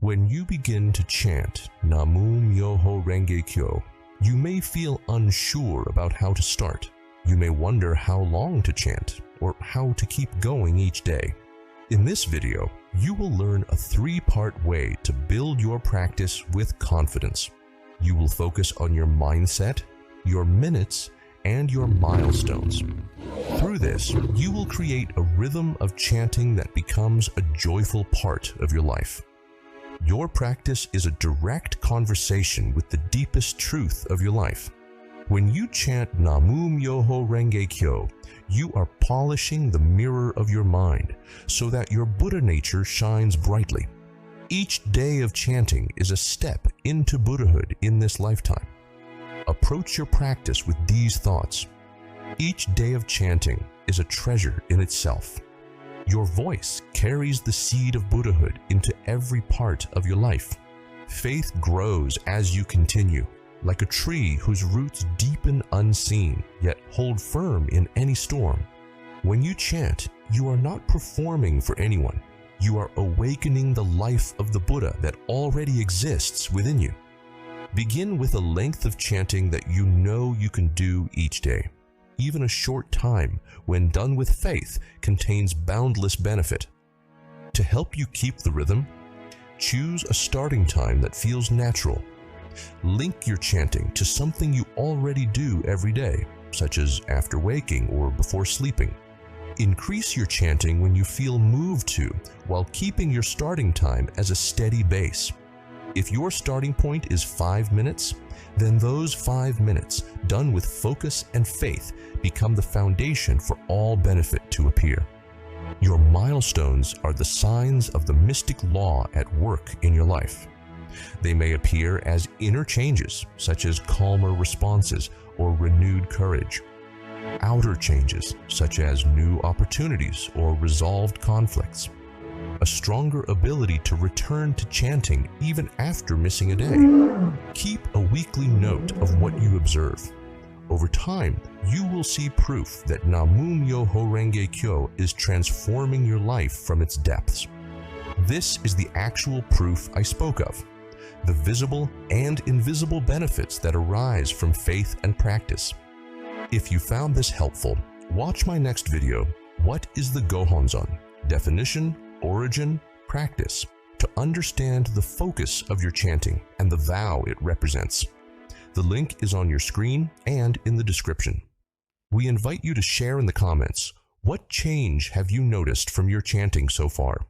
When you begin to chant Namu Myoho Renge Kyo, you may feel unsure about how to start. You may wonder how long to chant or how to keep going each day. In this video, you will learn a three-part way to build your practice with confidence. You will focus on your mindset, your minutes, and your milestones. Through this, you will create a rhythm of chanting that becomes a joyful part of your life. Your practice is a direct conversation with the deepest truth of your life. When you chant Namu Myoho Renge Kyo, you are polishing the mirror of your mind so that your Buddha nature shines brightly. Each day of chanting is a step into Buddhahood in this lifetime. Approach your practice with these thoughts. Each day of chanting is a treasure in itself. Your voice carries the seed of Buddhahood into every part of your life. Faith grows as you continue, like a tree whose roots deepen unseen, yet hold firm in any storm. When you chant, you are not performing for anyone. You are awakening the life of the Buddha that already exists within you. Begin with a length of chanting that you know you can do each day. Even a short time, when done with faith, contains boundless benefit. To help you keep the rhythm, choose a starting time that feels natural. Link your chanting to something you already do every day, such as after waking or before sleeping. Increase your chanting when you feel moved to, while keeping your starting time as a steady base. If your starting point is 5 minutes, then those 5 minutes, done with focus and faith, become the foundation for all benefit to appear. Your milestones are the signs of the mystic law at work in your life. They may appear as inner changes, such as calmer responses or renewed courage. Outer changes, such as new opportunities or resolved conflicts. A stronger ability to return to chanting even after missing a day. Keep a weekly note of what you observe. Over time, you will see proof that Namu Myoho Renge Kyo is transforming your life from its depths. This is the actual proof I spoke of, the visible and invisible benefits that arise from faith and practice. If you found this helpful, watch my next video, What is the Gohonzon? Definition, Origin, Practice, to understand the focus of your chanting and the vow it represents. The link is on your screen and in the description. We invite you to share in the comments, what change have you noticed from your chanting so far?